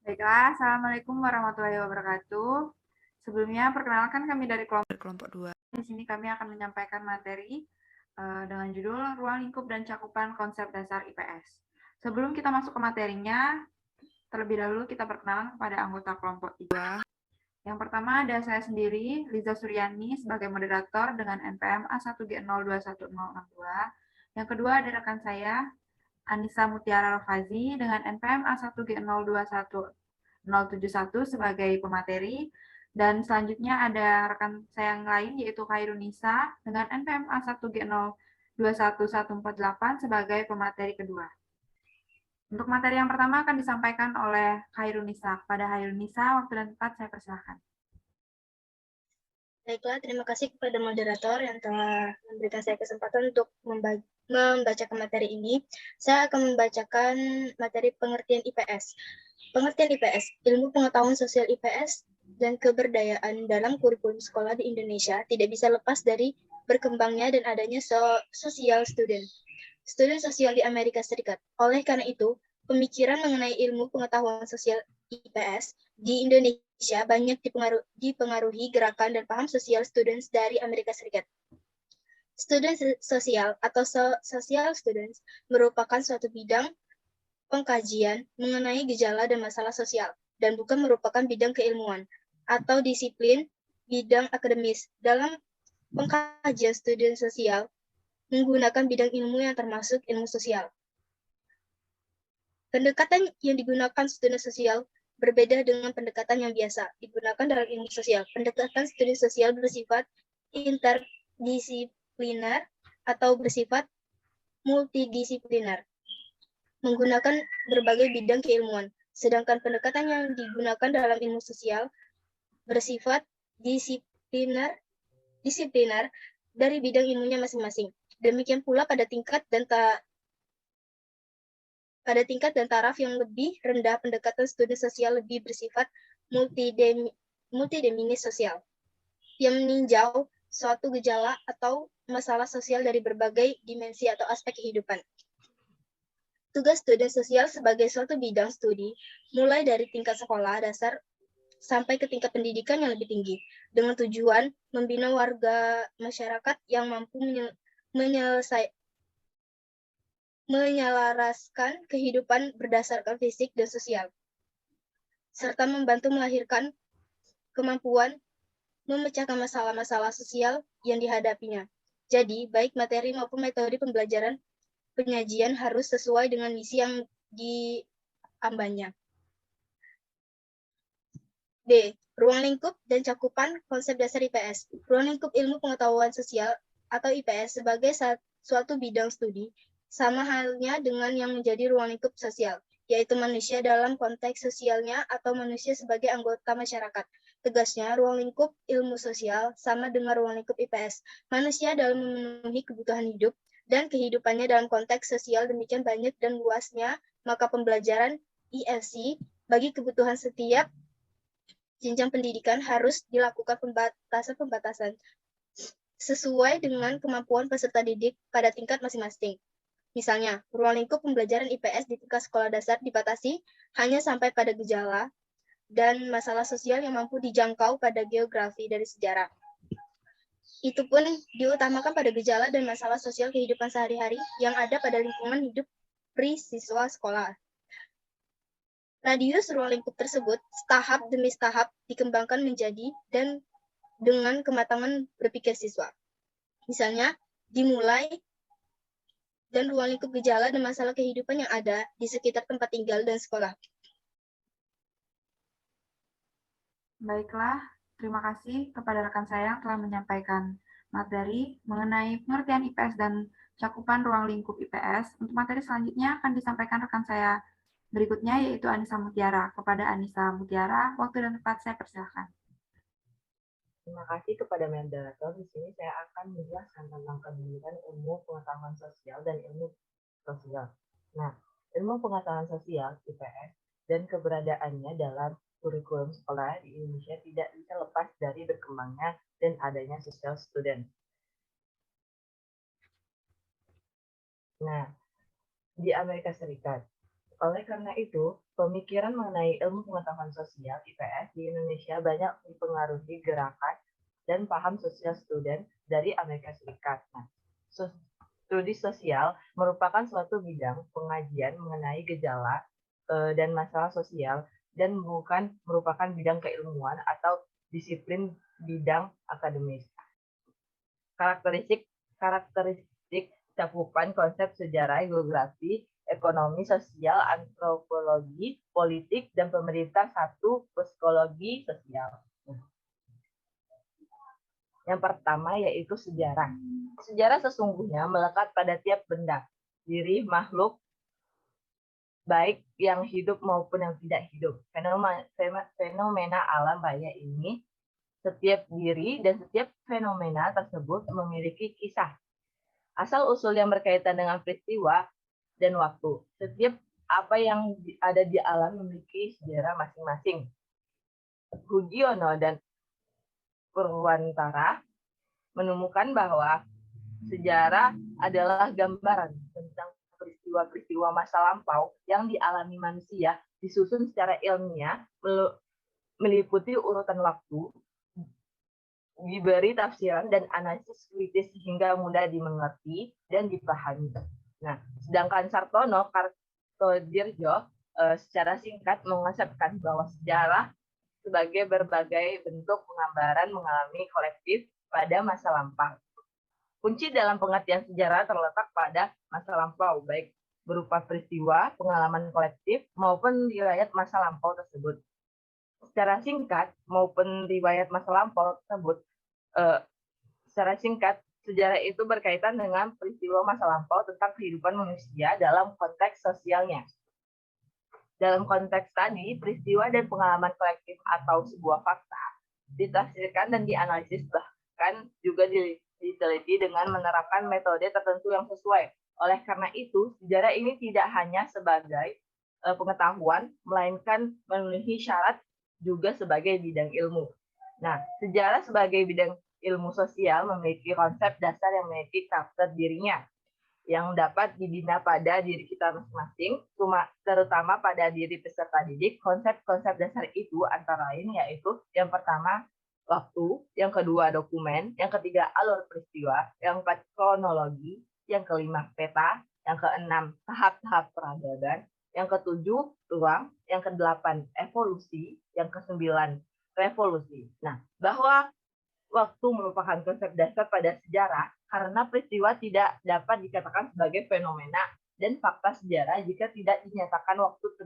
Baiklah, Assalamualaikum warahmatullahi wabarakatuh. Sebelumnya, perkenalkan kami dari kelompok 2. Di sini kami akan menyampaikan materi dengan judul Ruang Lingkup dan Cakupan Konsep Dasar IPS. Sebelum kita masuk ke materinya, terlebih dahulu kita perkenalan kepada anggota kelompok 3. Yang pertama ada saya sendiri, Liza Suryani, sebagai moderator dengan NPM A1G021062. Yang kedua ada rekan saya, Anissa Mutiara Rofazi dengan NPM A1G021071 sebagai pemateri, dan selanjutnya ada rekan saya yang lain yaitu Khairunisa dengan NPM A1G021148 sebagai pemateri kedua. Untuk materi yang pertama akan disampaikan oleh Khairunisa. Kepada Khairunisa, waktu dan tempat saya persilahkan. Baiklah, terima kasih kepada moderator yang telah memberikan saya kesempatan untuk membacakan materi ini. Saya akan membacakan materi pengertian IPS. Pengertian IPS, ilmu pengetahuan sosial IPS dan keberdayaan dalam kurikulum sekolah di Indonesia tidak bisa lepas dari berkembangnya dan adanya sosial student sosial di Amerika Serikat. Oleh karena itu, pemikiran mengenai ilmu pengetahuan sosial IPS di Indonesia banyak dipengaruhi gerakan dan paham sosial students dari Amerika Serikat. Student sosial atau social students merupakan suatu bidang pengkajian mengenai gejala dan masalah sosial dan bukan merupakan bidang keilmuan atau disiplin bidang akademis. Dalam pengkajian student sosial menggunakan bidang ilmu yang termasuk ilmu sosial. Pendekatan yang digunakan student sosial berbeda dengan pendekatan yang biasa digunakan dalam ilmu sosial. Pendekatan studi sosial bersifat interdisipliner atau bersifat multidisipliner, menggunakan berbagai bidang keilmuan. Sedangkan pendekatan yang digunakan dalam ilmu sosial bersifat disipliner dari bidang ilmunya masing-masing. Demikian pula pada tingkat dan taraf yang lebih rendah, pendekatan studi sosial lebih bersifat multideminis sosial, yang meninjau suatu gejala atau masalah sosial dari berbagai dimensi atau aspek kehidupan. Tugas studi sosial sebagai suatu bidang studi, mulai dari tingkat sekolah dasar sampai ke tingkat pendidikan yang lebih tinggi, dengan tujuan membina warga masyarakat yang mampu menyelaraskan kehidupan berdasarkan fisik dan sosial, serta membantu melahirkan kemampuan memecahkan masalah-masalah sosial yang dihadapinya. Jadi, baik materi maupun metode pembelajaran penyajian harus sesuai dengan misi yang diambannya. B. Ruang lingkup dan cakupan konsep dasar IPS. Ruang lingkup ilmu pengetahuan sosial atau IPS sebagai suatu bidang studi sama halnya dengan yang menjadi ruang lingkup sosial, yaitu manusia dalam konteks sosialnya atau manusia sebagai anggota masyarakat. Tegasnya, ruang lingkup ilmu sosial sama dengan ruang lingkup IPS. Manusia dalam memenuhi kebutuhan hidup dan kehidupannya dalam konteks sosial demikian banyak dan luasnya, maka pembelajaran ILC bagi kebutuhan setiap jenjang pendidikan harus dilakukan pembatasan sesuai dengan kemampuan peserta didik pada tingkat masing-masing. Misalnya, ruang lingkup pembelajaran IPS di tingkat sekolah dasar dibatasi hanya sampai pada gejala dan masalah sosial yang mampu dijangkau pada geografi dari sejarah. Itu pun diutamakan pada gejala dan masalah sosial kehidupan sehari-hari yang ada pada lingkungan hidup siswa sekolah. Radius ruang lingkup tersebut tahap demi tahap dikembangkan menjadi dan dengan kematangan berpikir siswa. Misalnya, dimulai dan ruang lingkup gejala dan masalah kehidupan yang ada di sekitar tempat tinggal dan sekolah. Baiklah, terima kasih kepada rekan saya yang telah menyampaikan materi mengenai pengertian IPS dan cakupan ruang lingkup IPS. Untuk materi selanjutnya akan disampaikan rekan saya berikutnya, yaitu Anissa Mutiara. Kepada Anissa Mutiara, waktu dan tempat saya persilahkan. Terima kasih kepada moderator. Di sini saya akan menjelaskan tentang kedudukan ilmu pengetahuan sosial dan ilmu sosial. Nah, ilmu pengetahuan sosial (IPS) dan keberadaannya dalam kurikulum sekolah di Indonesia tidak bisa lepas dari berkembangnya dan adanya social student. Nah, di Amerika Serikat, Oleh karena itu, pemikiran mengenai ilmu pengetahuan sosial (IPS) di Indonesia banyak dipengaruhi gerakan dan paham sosial student dari Amerika Serikat. Nah, studi sosial merupakan suatu bidang pengajian mengenai gejala dan masalah sosial dan bukan merupakan bidang keilmuan atau disiplin bidang akademis. Karakteristik cakupan konsep sejarah, geografi, ekonomi, sosial, antropologi, politik, dan pemerintah. 1. Psikologi sosial. Yang pertama yaitu sejarah. Sejarah sesungguhnya melekat pada tiap benda, diri, makhluk, baik yang hidup maupun yang tidak hidup. Fenomena alam raya ini, setiap diri dan setiap fenomena tersebut memiliki kisah, asal-usul yang berkaitan dengan peristiwa dan waktu. Setiap apa yang ada di alam memiliki sejarah masing-masing. Hugiono dan Purwantara menemukan bahwa sejarah adalah gambaran tentang peristiwa-peristiwa masa lampau yang dialami manusia, disusun secara ilmiah, meliputi urutan waktu, diberi tafsiran dan analisis kritis sehingga mudah dimengerti dan dipahami. Nah, sedangkan Sartono Kartodirjo secara singkat mengonsepkan bahwa sejarah sebagai berbagai bentuk penggambaran mengalami kolektif pada masa lampau. Kunci dalam pengertian sejarah terletak pada masa lampau, baik berupa peristiwa, pengalaman kolektif, maupun riwayat masa lampau tersebut. Secara singkat maupun riwayat masa lampau tersebut, secara singkat, sejarah itu berkaitan dengan peristiwa masa lampau tentang kehidupan manusia dalam konteks sosialnya. Dalam konteks tadi, peristiwa dan pengalaman kolektif atau sebuah fakta ditafsirkan dan dianalisis, bahkan juga diteliti dengan menerapkan metode tertentu yang sesuai. Oleh karena itu, sejarah ini tidak hanya sebagai pengetahuan, melainkan memenuhi syarat juga sebagai bidang ilmu. Nah, sejarah sebagai bidang ilmu sosial memiliki konsep dasar yang memiliki karakter dirinya, yang dapat dibina pada diri kita masing-masing, terutama pada diri peserta didik. Konsep-konsep dasar itu antara lain yaitu yang pertama, waktu, yang kedua, dokumen, yang ketiga, alur peristiwa, yang keempat, kronologi, yang kelima, peta, yang keenam, tahap-tahap peradaban, yang ketujuh, ruang, yang kedelapan, evolusi, yang kesembilan, revolusi. Nah, bahwa waktu merupakan konsep dasar pada sejarah karena peristiwa tidak dapat dikatakan sebagai fenomena dan fakta sejarah jika tidak dinyatakan waktu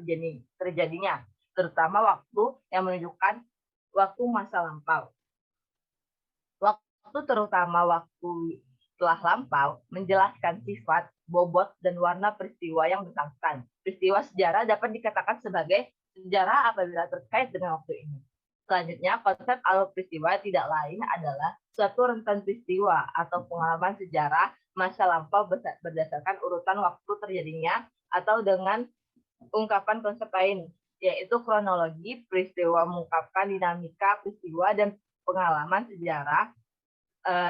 terjadinya, terutama waktu yang menunjukkan waktu masa lampau. Waktu terutama waktu setelah lampau menjelaskan sifat, bobot, dan warna peristiwa yang bersangkutan. Peristiwa sejarah dapat dikatakan sebagai sejarah apabila terkait dengan waktu ini. Selanjutnya, konsep alur peristiwa tidak lain adalah suatu rentan peristiwa atau pengalaman sejarah masa lampau berdasarkan urutan waktu terjadinya, atau dengan ungkapan konsep lain, yaitu kronologi. Peristiwa mengungkapkan dinamika peristiwa dan pengalaman sejarah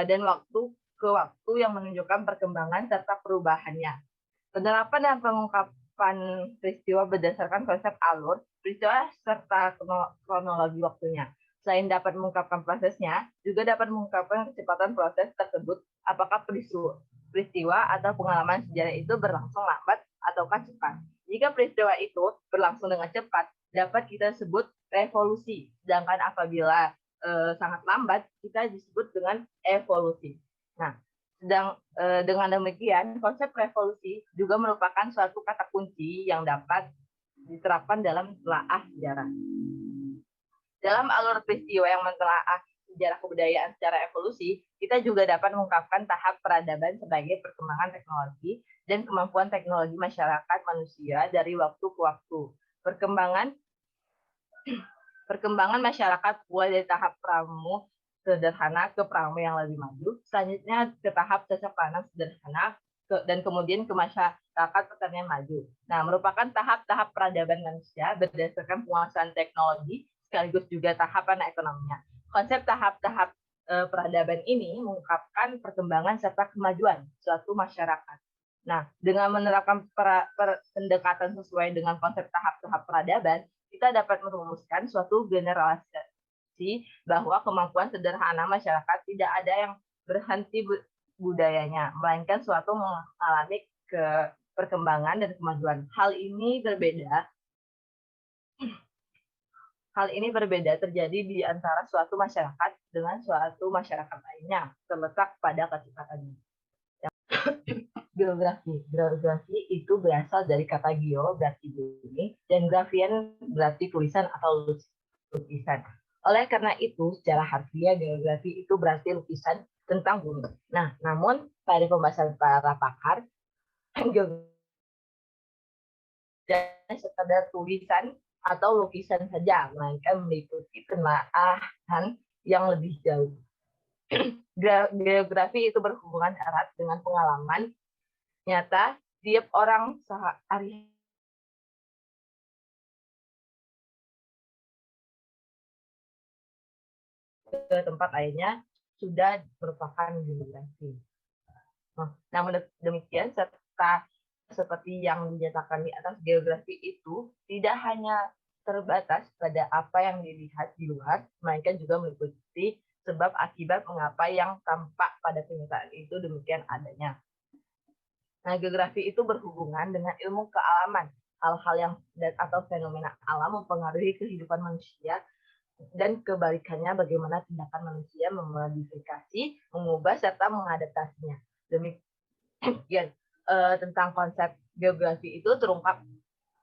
dan waktu ke waktu yang menunjukkan perkembangan serta perubahannya. Penerapan dan pengungkapan peristiwa berdasarkan konsep alur peristiwa serta kronologi waktunya. Selain dapat mengungkapkan prosesnya, juga dapat mengungkapkan kecepatan proses tersebut, apakah peristiwa atau pengalaman sejarah itu berlangsung lambat ataukah cepat. Jika peristiwa itu berlangsung dengan cepat, dapat kita sebut revolusi. Sedangkan apabila sangat lambat, kita disebut dengan evolusi. Nah, dengan demikian, konsep revolusi juga merupakan suatu kata kunci yang dapat diterapkan dalam telaah sejarah. Dalam alur peristiwa yang mentelaah sejarah kebudayaan secara evolusi, kita juga dapat mengungkapkan tahap peradaban sebagai perkembangan teknologi dan kemampuan teknologi masyarakat manusia dari waktu ke waktu. Perkembangan masyarakat mulai dari tahap pramu sederhana ke pramu yang lebih maju, selanjutnya ke tahap cocok tanam sederhana, dan kemudian ke masyarakat pertanian maju. Nah, merupakan tahap-tahap peradaban manusia berdasarkan penguasaan teknologi sekaligus juga tahapan ekonominya. Konsep tahap-tahap peradaban ini mengungkapkan perkembangan serta kemajuan suatu masyarakat. Nah, dengan menerapkan pendekatan sesuai dengan konsep tahap-tahap peradaban, kita dapat merumuskan suatu generalisasi bahwa kemampuan sederhana masyarakat tidak ada yang berhenti budayanya, melainkan suatu mengalami perkembangan dan kemajuan. Hal ini berbeda terjadi di antara suatu masyarakat dengan suatu masyarakat lainnya, terletak pada kecepatan. Geografi itu berasal dari kata geo berarti bumi dan grafien berarti tulisan atau lukisan. Oleh karena itu, secara harfiah geografi itu berarti lukisan tentang bumi. Nah, namun pada pembahasan para pakar, geografi sekadar tulisan atau lukisan saja, melainkan meliputi penelaahan yang lebih jauh. Geografi itu berhubungan erat dengan pengalaman nyata tiap orang sehari ke tempat lainnya sudah merupakan geografi. Namun demikian, seperti yang dinyatakan di atas, geografi itu tidak hanya terbatas pada apa yang dilihat di luar, melainkan juga meliputi sebab akibat mengapa yang tampak pada kenyataan itu demikian adanya. Nah, geografi itu berhubungan dengan ilmu kealaman, hal-hal yang atau fenomena alam mempengaruhi kehidupan manusia, dan kebalikannya bagaimana tindakan manusia memodifikasi, mengubah, serta mengadaptasinya. Demikian tentang konsep geografi itu terungkap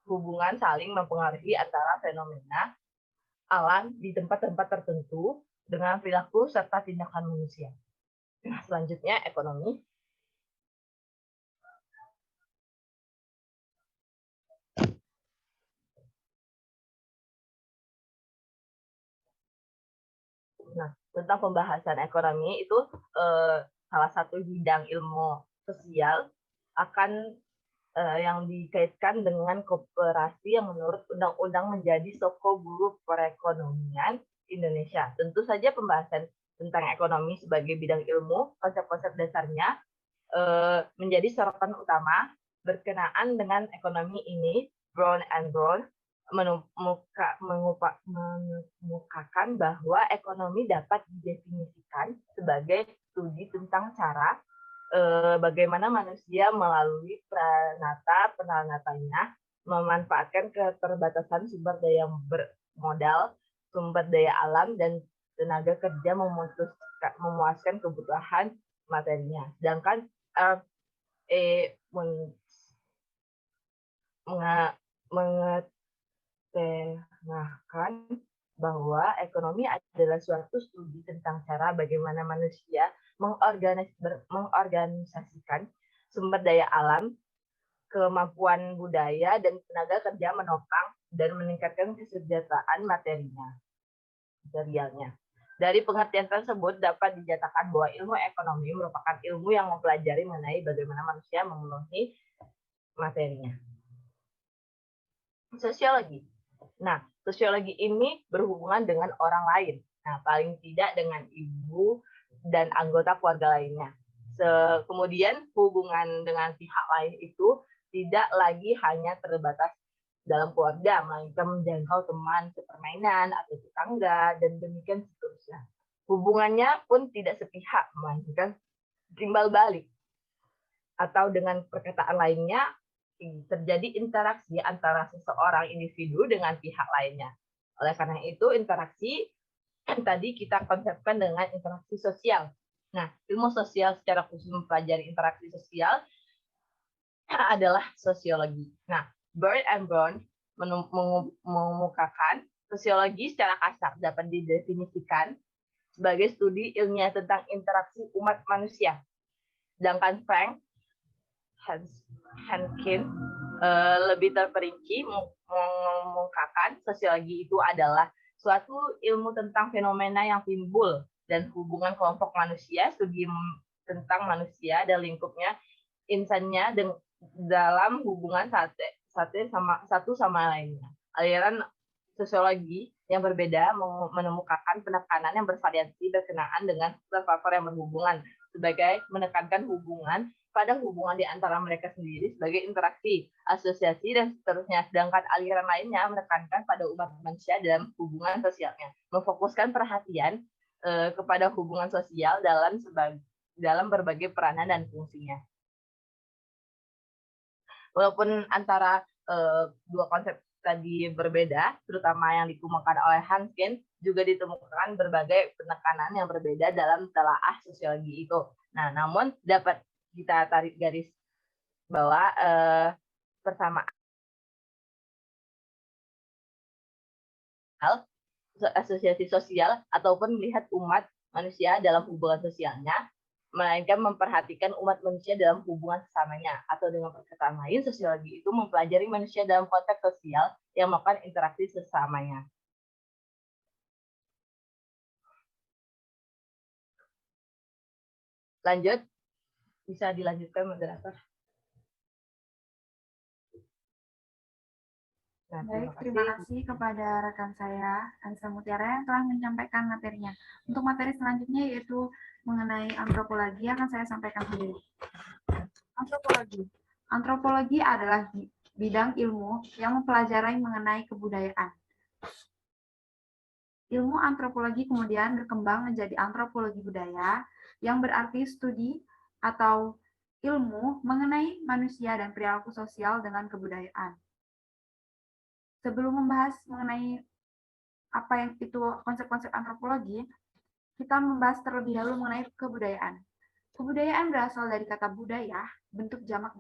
hubungan saling mempengaruhi antara fenomena alam di tempat-tempat tertentu dengan perilaku serta tindakan manusia. Nah, selanjutnya ekonomi. Nah, tentang pembahasan ekonomi itu salah satu bidang ilmu sosial akan yang dikaitkan dengan koperasi yang menurut undang-undang menjadi soko guru perekonomian Indonesia. Tentu saja pembahasan tentang ekonomi sebagai bidang ilmu, konsep-konsep dasarnya menjadi sorotan utama. Berkenaan dengan ekonomi ini, Brown and Brown mengemukakan bahwa ekonomi dapat didefinisikan sebagai studi tentang cara bagaimana manusia melalui peranatanya memanfaatkan keterbatasan sumber daya bermodal, sumber daya alam, dan tenaga kerja memuaskan kebutuhan materinya. Sedangkan mengetengahkan bahwa ekonomi adalah suatu studi tentang cara bagaimana manusia mengorganisasikan sumber daya alam, kemampuan budaya, dan tenaga kerja menopang dan meningkatkan kesejahteraan materialnya. Dari pengertian tersebut dapat dinyatakan bahwa ilmu ekonomi merupakan ilmu yang mempelajari mengenai bagaimana manusia memenuhi materinya. Sosiologi. Nah, sosiologi ini berhubungan dengan orang lain. Nah, paling tidak dengan ibu dan anggota keluarga lainnya. Kemudian hubungan dengan pihak lain itu tidak lagi hanya terbatas dalam keluarga, melainkan menjangkau teman sepermainan atau tetangga, dan demikian seterusnya. Hubungannya pun tidak sepihak, melainkan timbal balik. Atau dengan perkataan lainnya, terjadi interaksi antara seseorang individu dengan pihak lainnya. Oleh karena itu, interaksi tadi kita konsepkan dengan interaksi sosial. Nah, ilmu sosial secara khusus mempelajari interaksi sosial adalah sosiologi. Nah, Bird and Brown mengemukakan sosiologi secara kasar dapat didefinisikan sebagai studi ilmiah tentang interaksi umat manusia. Sedangkan Frank Hankin lebih terperinci mengemukakan sosiologi itu adalah suatu ilmu tentang fenomena yang timbul dan hubungan kelompok manusia, studi tentang manusia dan lingkupnya, insannya dalam hubungan satu sama lainnya. Aliran sosiologi yang berbeda menemukan penekanan yang bervariasi berkenaan dengan faktor yang berhubungan sebagai menekankan hubungan pada hubungan di antara mereka sendiri sebagai interaksi, asosiasi, dan seterusnya. Sedangkan aliran lainnya menekankan pada umat manusia dalam hubungan sosialnya, memfokuskan perhatian kepada hubungan sosial dalam berbagai peranan dan fungsinya. Walaupun antara dua konsep tadi berbeda, terutama yang dikemukakan oleh Hansken, juga ditemukan berbagai penekanan yang berbeda dalam telaah sosiologi itu. Nah, namun dapat kita tarik garis bawah persamaan asosiasi sosial ataupun melihat umat manusia dalam hubungan sosialnya, melainkan memperhatikan umat manusia dalam hubungan sesamanya. Atau dengan perkataan lain, sosiologi itu mempelajari manusia dalam konteks sosial yang melakukan interaksi sesamanya. Lanjut, bisa dilanjutkan moderator. Nah, Terima kasih kepada rekan saya, Ansa Mutiara, yang telah menyampaikan materinya. Untuk materi selanjutnya yaitu mengenai antropologi, akan saya sampaikan sendiri. Antropologi. Antropologi adalah bidang ilmu yang mempelajari mengenai kebudayaan. Ilmu antropologi kemudian berkembang menjadi antropologi budaya, yang berarti studi atau ilmu mengenai manusia dan perilaku sosial dengan kebudayaan. Sebelum membahas mengenai apa yang itu konsep-konsep antropologi, kita membahas terlebih dahulu mengenai kebudayaan. Kebudayaan berasal dari kata budaya, bentuk jamak,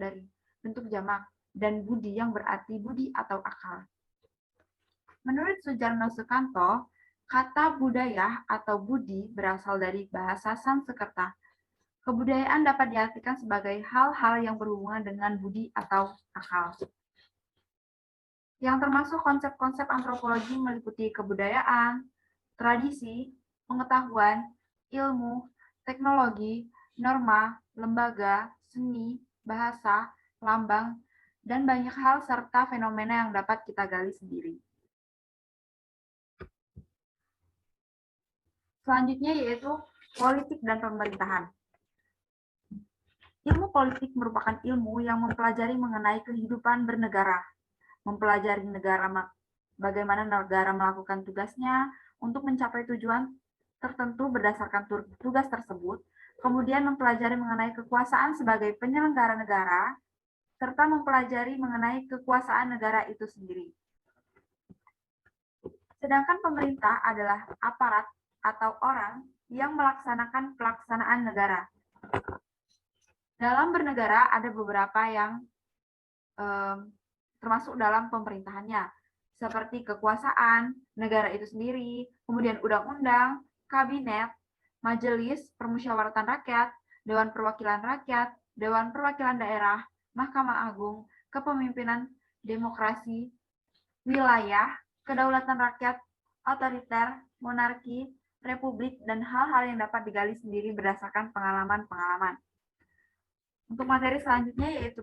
dan budi yang berarti budi atau akal. Menurut Sujarno Sukanto, kata budaya atau budi berasal dari bahasa Sanskerta. Kebudayaan dapat diartikan sebagai hal-hal yang berhubungan dengan budi atau akal. Yang termasuk konsep-konsep antropologi meliputi kebudayaan, tradisi, pengetahuan, ilmu, teknologi, norma, lembaga, seni, bahasa, lambang, dan banyak hal serta fenomena yang dapat kita gali sendiri. Selanjutnya yaitu politik dan pemerintahan. Ilmu politik merupakan ilmu yang mempelajari mengenai kehidupan bernegara, mempelajari bagaimana negara melakukan tugasnya untuk mencapai tujuan tertentu berdasarkan tugas tersebut, kemudian mempelajari mengenai kekuasaan sebagai penyelenggara negara, serta mempelajari mengenai kekuasaan negara itu sendiri. Sedangkan pemerintah adalah aparat atau orang yang melaksanakan pelaksanaan negara. Dalam bernegara ada beberapa yang termasuk dalam pemerintahannya, seperti kekuasaan, negara itu sendiri, kemudian undang-undang, kabinet, majelis permusyawaratan rakyat, dewan perwakilan rakyat, dewan perwakilan daerah, mahkamah agung, kepemimpinan demokrasi, wilayah, kedaulatan rakyat, otoriter, monarki, republik, dan hal-hal yang dapat digali sendiri berdasarkan pengalaman-pengalaman. Untuk materi selanjutnya yaitu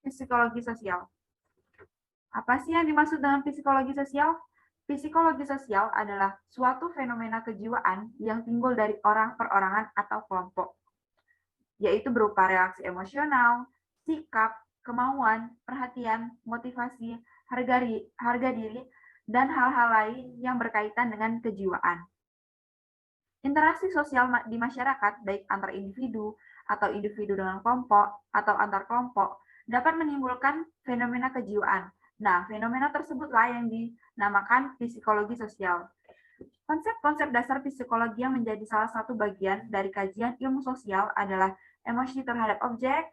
psikologi sosial. Apa sih yang dimaksud dengan psikologi sosial? Psikologi sosial adalah suatu fenomena kejiwaan yang timbul dari orang, perorangan, atau kelompok, yaitu berupa reaksi emosional, sikap, kemauan, perhatian, motivasi, harga diri, dan hal-hal lain yang berkaitan dengan kejiwaan. Interaksi sosial di masyarakat, baik antar individu atau individu dengan kelompok atau antar kelompok, dapat menimbulkan fenomena kejiwaan. Nah, fenomena tersebutlah yang dinamakan psikologi sosial. Konsep-konsep dasar psikologi yang menjadi salah satu bagian dari kajian ilmu sosial adalah emosi terhadap objek,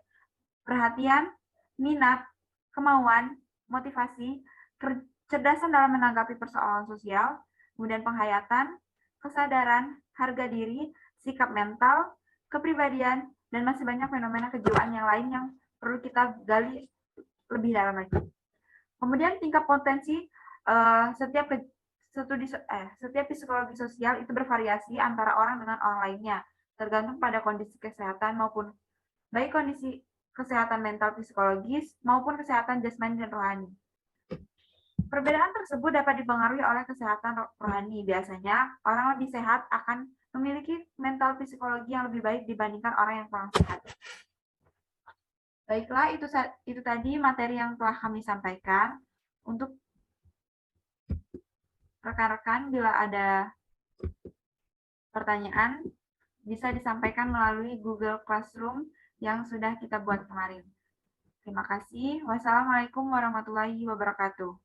perhatian, minat, kemauan, motivasi, kecerdasan dalam menanggapi persoalan sosial, kemudian penghayatan, kesadaran, harga diri, sikap mental, kepribadian, dan masih banyak fenomena kejiwaan yang lain yang perlu kita gali lebih dalam lagi. Kemudian tingkat potensi setiap psikologi sosial itu bervariasi antara orang dengan orang lainnya, tergantung pada kondisi kesehatan maupun baik kondisi kesehatan mental psikologis maupun kesehatan jasmani dan rohani. Perbedaan tersebut dapat dipengaruhi oleh kesehatan rohani. Biasanya, orang lebih sehat akan memiliki mental psikologi yang lebih baik dibandingkan orang yang kurang sehat. Baiklah, itu tadi materi yang telah kami sampaikan. Untuk rekan-rekan, bila ada pertanyaan, bisa disampaikan melalui Google Classroom yang sudah kita buat kemarin. Terima kasih. Wassalamualaikum warahmatullahi wabarakatuh.